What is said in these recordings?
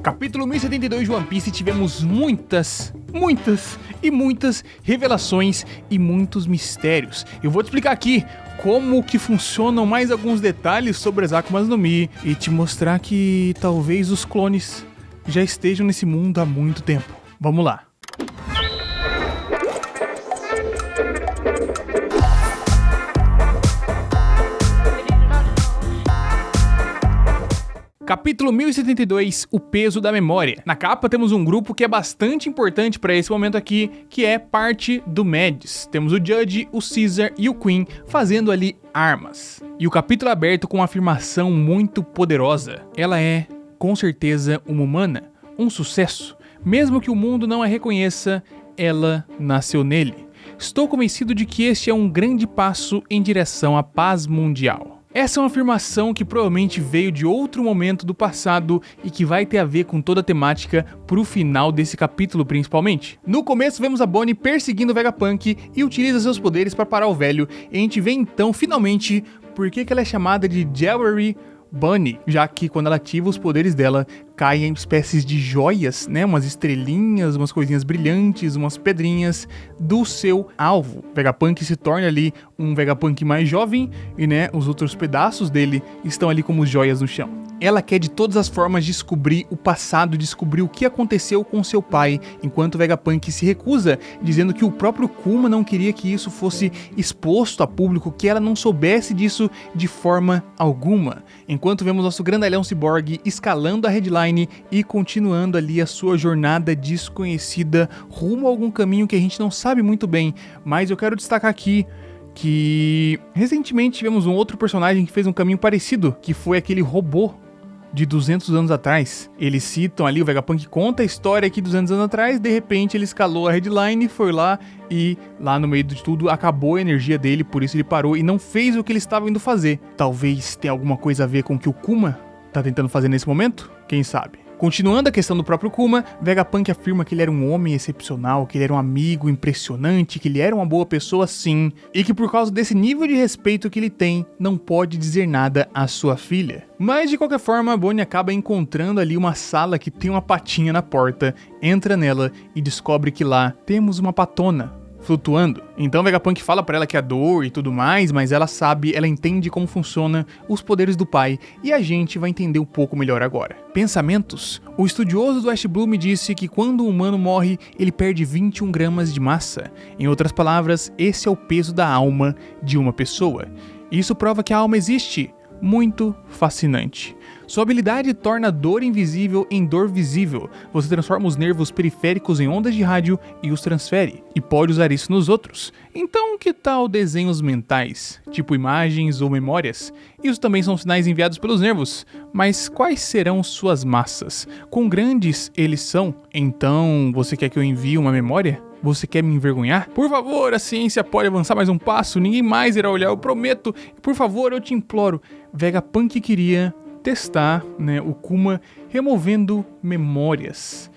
Capítulo 1072 de One Piece, tivemos muitas revelações e muitos mistérios. Eu vou te explicar aqui como que funcionam mais alguns detalhes sobre as Akumas no Mi e te mostrar que talvez os clones já estejam nesse mundo há muito tempo. Vamos lá. Capítulo 1072, o peso da memória. Na capa temos um grupo que é bastante importante para esse momento aqui, que é parte do Mads. Temos o Judge, o Caesar e o Queen fazendo ali armas. E o capítulo é aberto com uma afirmação muito poderosa. Ela é, com certeza, uma humana, um sucesso. Mesmo que o mundo não a reconheça, ela nasceu nele. Estou convencido de que este é um grande passo em direção à paz mundial. Essa é uma afirmação que provavelmente veio de outro momento do passado e que vai ter a ver com toda a temática pro final desse capítulo principalmente. No começo vemos a Bonnie perseguindo o Vegapunk e utiliza seus poderes para parar o velho, e a gente vê então finalmente por que ela é chamada de Jewelry Bunny, já que quando ela ativa os poderes dela, caem espécies de joias, né, umas estrelinhas, umas coisinhas brilhantes, umas pedrinhas do seu alvo. O Vegapunk se torna ali um Vegapunk mais jovem e, né, os outros pedaços dele estão ali como joias no chão. Ela quer de todas as formas descobrir o passado, descobrir o que aconteceu com seu pai, enquanto o Vegapunk se recusa, dizendo que o próprio Kuma não queria que isso fosse exposto a público, que ela não soubesse disso de forma alguma. Enquanto vemos nosso grandalhão Cyborg escalando a headline e continuando ali a sua jornada desconhecida rumo a algum caminho que a gente não sabe muito bem, mas eu quero destacar aqui que recentemente tivemos um outro personagem que fez um caminho parecido, que foi aquele robô de 200 anos atrás. Eles citam ali, o Vegapunk conta a história aqui 200 anos atrás, de repente ele escalou a headline, foi lá e lá no meio de tudo acabou a energia dele, por isso ele parou e não fez o que ele estava indo fazer. Talvez tenha alguma coisa a ver com o que o Kuma tá tentando fazer nesse momento? Quem sabe? Continuando a questão do próprio Kuma, Vegapunk afirma que ele era um homem excepcional, que ele era um amigo impressionante, que ele era uma boa pessoa sim, e que por causa desse nível de respeito que ele tem, não pode dizer nada à sua filha. Mas de qualquer forma, a Bonnie acaba encontrando ali uma sala que tem uma patinha na porta, entra nela e descobre que lá temos uma patona flutuando. Então Vegapunk fala pra ela que é dor e tudo mais, mas ela sabe, ela entende como funciona os poderes do pai, e a gente vai entender um pouco melhor agora. Pensamentos. O estudioso do West Blue me disse que quando um humano morre, ele perde 21 gramas de massa. Em outras palavras, esse é o peso da alma de uma pessoa. Isso prova que a alma existe. Muito fascinante. Sua habilidade torna dor invisível em dor visível. Você transforma os nervos periféricos em ondas de rádio e os transfere, e pode usar isso nos outros. Então, que tal desenhos mentais, tipo imagens ou memórias? Isso também são sinais enviados pelos nervos. Mas quais serão suas massas? Quão grandes eles são? Então, você quer que eu envie uma memória? Você quer me envergonhar? Por favor, a ciência pode avançar mais um passo, ninguém mais irá olhar, eu prometo. Por favor, eu te imploro. Vegapunk queria testar, né, o Kuma removendo memórias.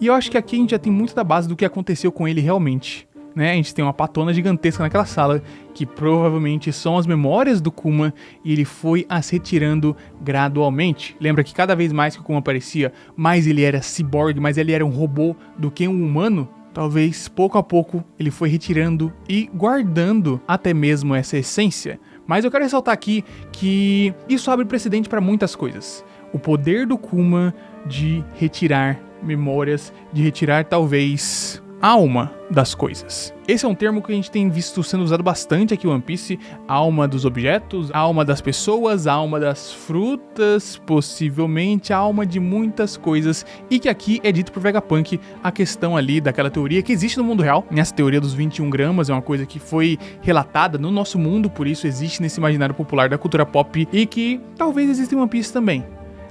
E eu acho que aqui a gente já tem muito da base do que aconteceu com ele realmente. Né? A gente tem uma patona gigantesca naquela sala, que provavelmente são as memórias do Kuma, e ele foi as retirando gradualmente. Lembra que cada vez mais que o Kuma aparecia, mais ele era cyborg, mais ele era um robô do que um humano? Talvez, pouco a pouco, ele foi retirando e guardando até mesmo essa essência. Mas eu quero ressaltar aqui que isso abre precedente para muitas coisas. O poder do Kuma de retirar memórias, de retirar talvez alma das coisas. Esse é um termo que a gente tem visto sendo usado bastante aqui em One Piece. Alma dos objetos, alma das pessoas, alma das frutas, possivelmente a alma de muitas coisas, e que aqui é dito por Vegapunk a questão ali daquela teoria que existe no mundo real. Essa teoria dos 21 gramas é uma coisa que foi relatada no nosso mundo, por isso existe nesse imaginário popular da cultura pop, e que talvez exista em One Piece também.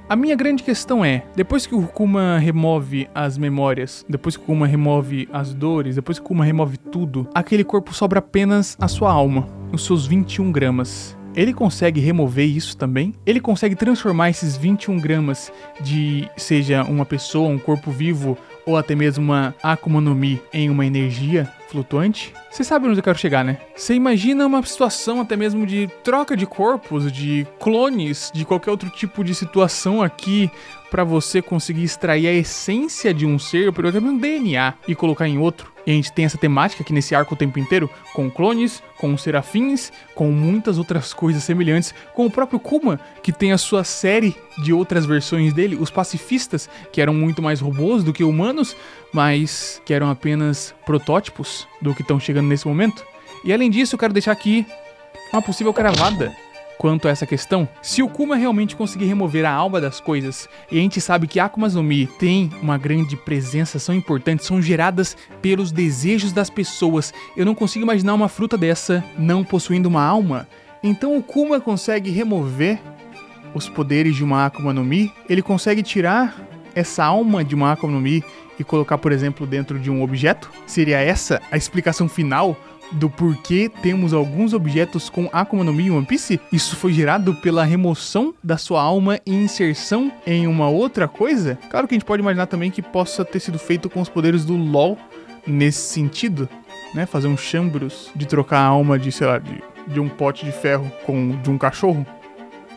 A minha grande questão é, depois que o Kuma remove as memórias, depois que o Kuma remove as dores, depois que o Kuma remove tudo, aquele corpo sobra apenas a sua alma, os seus 21 gramas. Ele consegue remover isso também? Ele consegue transformar esses 21 gramas de, seja uma pessoa, um corpo vivo, ou até mesmo uma Akuma no Mi em uma energia flutuante? Você sabe onde eu quero chegar, né? Você imagina uma situação até mesmo de troca de corpos, de clones, de qualquer outro tipo de situação aqui para você conseguir extrair a essência de um ser, por exemplo, um DNA, e colocar em outro. E a gente tem essa temática aqui nesse arco o tempo inteiro, com clones, com serafins, com muitas outras coisas semelhantes, com o próprio Kuma, que tem a sua série de outras versões dele, os pacifistas, que eram muito mais robôs do que humanos, mas que eram apenas protótipos do que estão chegando nesse momento. E além disso, eu quero deixar aqui uma possível cravada quanto a essa questão. Se o Kuma realmente conseguir remover a alma das coisas, e a gente sabe que Akumas no Mi tem uma grande presença, são importantes, são geradas pelos desejos das pessoas. Eu não consigo imaginar uma fruta dessa não possuindo uma alma. Então o Kuma consegue remover os poderes de uma Akuma no Mi, ele consegue tirar essa alma de uma Akuma no Mi e colocar, por exemplo, dentro de um objeto? Seria essa a explicação final do porquê temos alguns objetos com Akuma no Mi em One Piece? Isso foi gerado pela remoção da sua alma e inserção em uma outra coisa? Claro que a gente pode imaginar também que possa ter sido feito com os poderes do LoL nesse sentido, né? Fazer um chambros de trocar a alma de, sei lá, de um pote de ferro de um cachorro,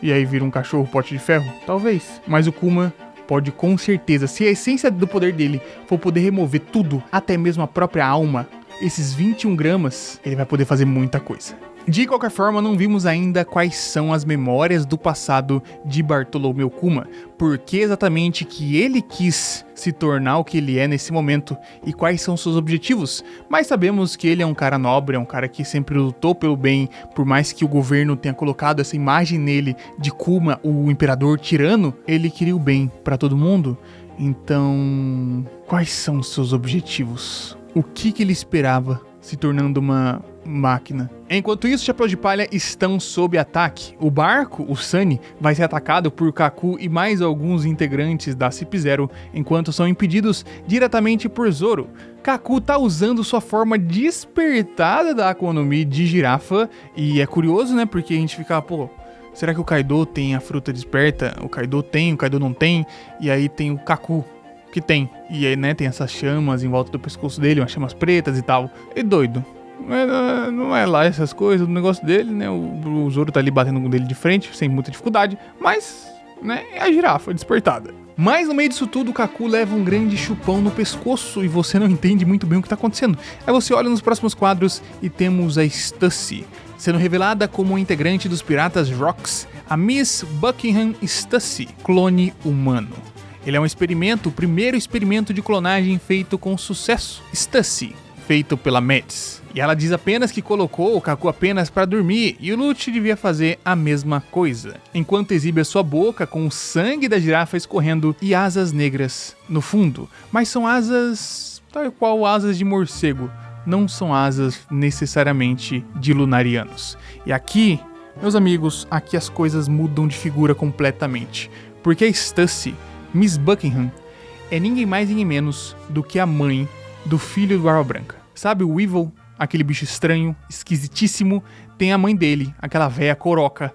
e aí vira um cachorro pote de ferro? Talvez. Mas o Kuma pode com certeza, se a essência do poder dele for poder remover tudo, até mesmo a própria alma, esses 21 gramas, ele vai poder fazer muita coisa. De qualquer forma, não vimos ainda quais são as memórias do passado de Bartolomeu Kuma, por que exatamente que ele quis se tornar o que ele é nesse momento e quais são seus objetivos, mas sabemos que ele é um cara nobre, é um cara que sempre lutou pelo bem, por mais que o governo tenha colocado essa imagem nele de Kuma, o imperador tirano, ele queria o bem para todo mundo. Então, quais são os seus objetivos? O que ele esperava se tornando uma máquina? Enquanto isso, Chapéu de Palha estão sob ataque. O barco, o Sunny, vai ser atacado por Kaku e mais alguns integrantes da CP0, enquanto são impedidos diretamente por Zoro. Kaku tá usando sua forma despertada da Akuma no Mi de girafa, e é curioso, né, porque a gente fica, pô, será que o Kaido tem a fruta desperta? O Kaido tem, o Kaido não tem, e aí tem o Kaku, que tem. E aí, né, tem essas chamas em volta do pescoço dele, umas chamas pretas e tal. E doido. Não é lá essas coisas, o negócio dele, né? O Zoro tá ali batendo com ele de frente, sem muita dificuldade. Mas, né, é a girafa despertada. Mas no meio disso tudo, o Kaku leva um grande chupão no pescoço e você não entende muito bem o que tá acontecendo. Aí você olha nos próximos quadros e temos a Stussy sendo revelada como um integrante dos Piratas Rocks, a Miss Buckingham Stussy, clone humano. Ele é um experimento, o primeiro experimento de clonagem feito com sucesso. Stussy, feito pela Mads. E ela diz apenas que colocou o Kaku apenas para dormir, e o Lucci devia fazer a mesma coisa. Enquanto exibe a sua boca com o sangue da girafa escorrendo e asas negras no fundo. Mas são asas tal qual asas de morcego, não são asas necessariamente de lunarianos. E aqui, meus amigos, aqui as coisas mudam de figura completamente. Porque a Stussy, Miss Buckingham, é ninguém mais ninguém menos do que a mãe do filho do Barba Branca. Sabe o Weevil, aquele bicho estranho, esquisitíssimo? Tem a mãe dele, aquela véia coroca.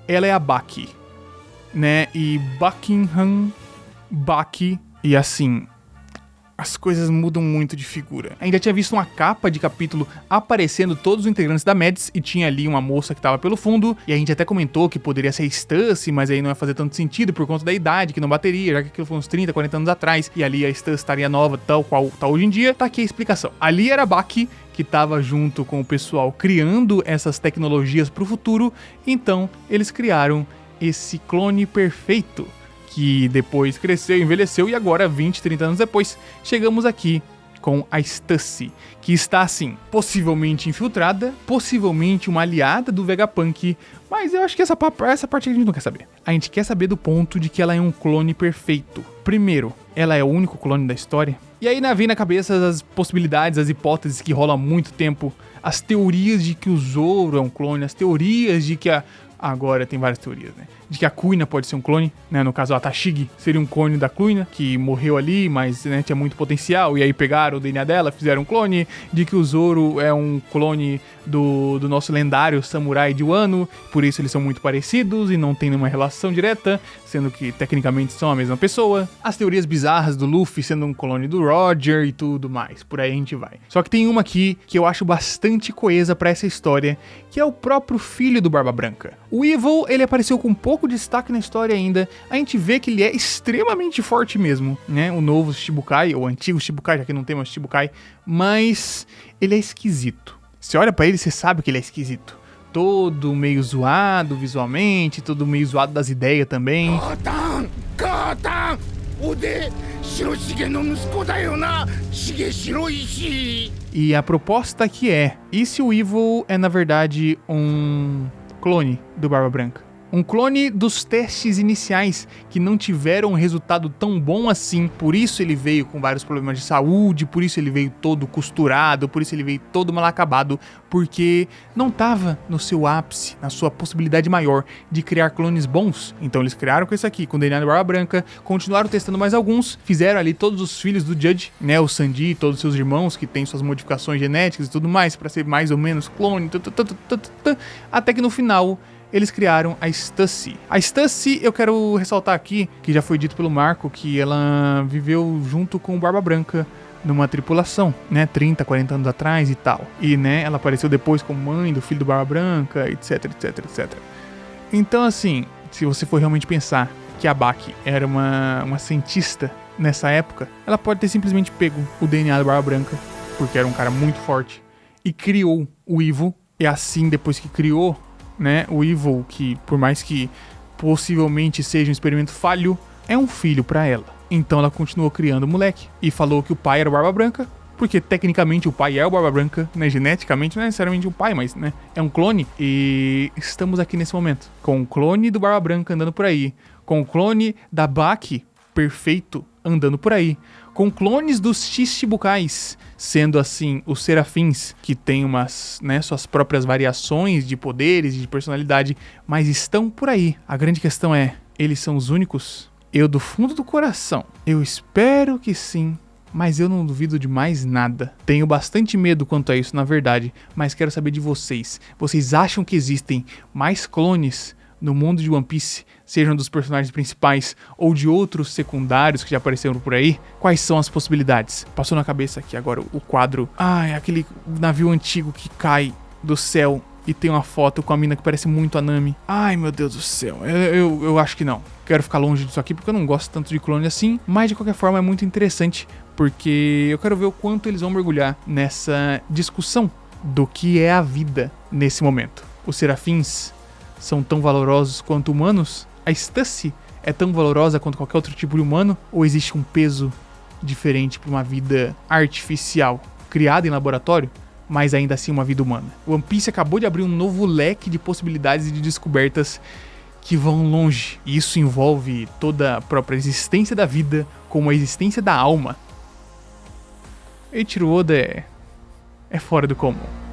Ela é a Baki, né? E Buckingham, Baki, e assim, as coisas mudam muito de figura. Ainda tinha visto uma capa de capítulo aparecendo todos os integrantes da Mads e tinha ali uma moça que tava pelo fundo, e a gente até comentou que poderia ser Stussy, mas aí não ia fazer tanto sentido por conta da idade, que não bateria, já que aquilo foi uns 30, 40 anos atrás, e ali a Stussy estaria nova, tal qual tá hoje em dia. Tá aqui a explicação. Ali era a Baki, que estava junto com o pessoal criando essas tecnologias pro futuro, então eles criaram esse clone perfeito, que depois cresceu, envelheceu e agora, 20, 30 anos depois, chegamos aqui com a Stussy, que está assim, possivelmente infiltrada, possivelmente uma aliada do Vegapunk, mas eu acho que essa parte a gente não quer saber. A gente quer saber do ponto de que ela é um clone perfeito. Primeiro, ela é o único clone da história. E aí vem na cabeça as possibilidades, as hipóteses que rolam há muito tempo, as teorias de que o Zoro é um clone, as teorias de que agora tem várias teorias, né? de que a Kuina pode ser um clone, né? No caso, a Tashigi seria um clone da Kuina, que morreu ali, mas né, tinha muito potencial, e aí pegaram o DNA dela, fizeram um clone, de que o Zoro é um clone do nosso lendário samurai de Wano, por isso eles são muito parecidos e não tem nenhuma relação direta, sendo que tecnicamente são a mesma pessoa. As teorias bizarras do Luffy sendo um clone do Roger e tudo mais, por aí a gente vai. Só que tem uma aqui que eu acho bastante coesa pra essa história, que é o próprio filho do Barba Branca. O Evil, ele apareceu com pouco destaque na história ainda, a gente vê que ele é extremamente forte mesmo, né? O novo Shichibukai, ou o antigo Shichibukai, já que não tem mais Shichibukai, mas ele é esquisito. Você olha pra ele, você sabe que ele é esquisito. Todo meio zoado visualmente, todo meio zoado das ideias também. E a proposta aqui é, e se o Evil é na verdade um clone do Barba Branca? Um clone dos testes iniciais que não tiveram um resultado tão bom assim, por isso ele veio com vários problemas de saúde, por isso ele veio todo costurado, por isso ele veio todo mal acabado, porque não estava no seu ápice, na sua possibilidade maior de criar clones bons. Então eles criaram com esse aqui, com o DNA da Barba Branca, continuaram testando mais alguns, fizeram ali todos os filhos do Judge, né, o Sanji e todos os seus irmãos que têm suas modificações genéticas e tudo mais, para ser mais ou menos clone, até que no final eles criaram a Stussy. A Stussy, eu quero ressaltar aqui, que já foi dito pelo Marco, que ela viveu junto com o Barba Branca numa tripulação, né, 30, 40 anos atrás e tal. E, né, ela apareceu depois como mãe do filho do Barba Branca, etc, etc, etc. Então, assim, se você for realmente pensar que a Baki era uma cientista nessa época, ela pode ter simplesmente pego o DNA do Barba Branca, porque era um cara muito forte, e criou o Evil, e assim, depois que criou, né, o Evil, que por mais que possivelmente seja um experimento falho, é um filho pra ela. Então ela continuou criando o moleque e falou que o pai era o Barba Branca, porque tecnicamente o pai é o Barba Branca, né, geneticamente não é necessariamente o pai, mas né, é um clone. E estamos aqui nesse momento, com o clone do Barba Branca andando por aí, com o clone da Baki perfeito andando por aí, com clones dos Shichibukais, sendo assim os Serafins, que tem umas, né, suas próprias variações de poderes e de personalidade, mas estão por aí. A grande questão é, eles são os únicos? Eu, do fundo do coração, eu espero que sim, mas eu não duvido de mais nada. Tenho bastante medo quanto a isso, na verdade, mas quero saber de vocês. Vocês acham que existem mais clones no mundo de One Piece, sejam dos personagens principais ou de outros secundários que já apareceram por aí? Quais são as possibilidades? Passou na cabeça aqui agora o quadro. Ah, é aquele navio antigo que cai do céu e tem uma foto com a mina que parece muito a Nami. Ai, meu Deus do céu. Eu acho que não. Quero ficar longe disso aqui porque eu não gosto tanto de clone assim, mas de qualquer forma é muito interessante porque eu quero ver o quanto eles vão mergulhar nessa discussão do que é a vida nesse momento. Os Serafins são tão valorosos quanto humanos? A Stussy é tão valorosa quanto qualquer outro tipo de humano? Ou existe um peso diferente para uma vida artificial, criada em laboratório, mas ainda assim uma vida humana? One Piece acabou de abrir um novo leque de possibilidades e de descobertas que vão longe. E isso envolve toda a própria existência da vida, como a existência da alma. Eiichiro Oda é fora do comum.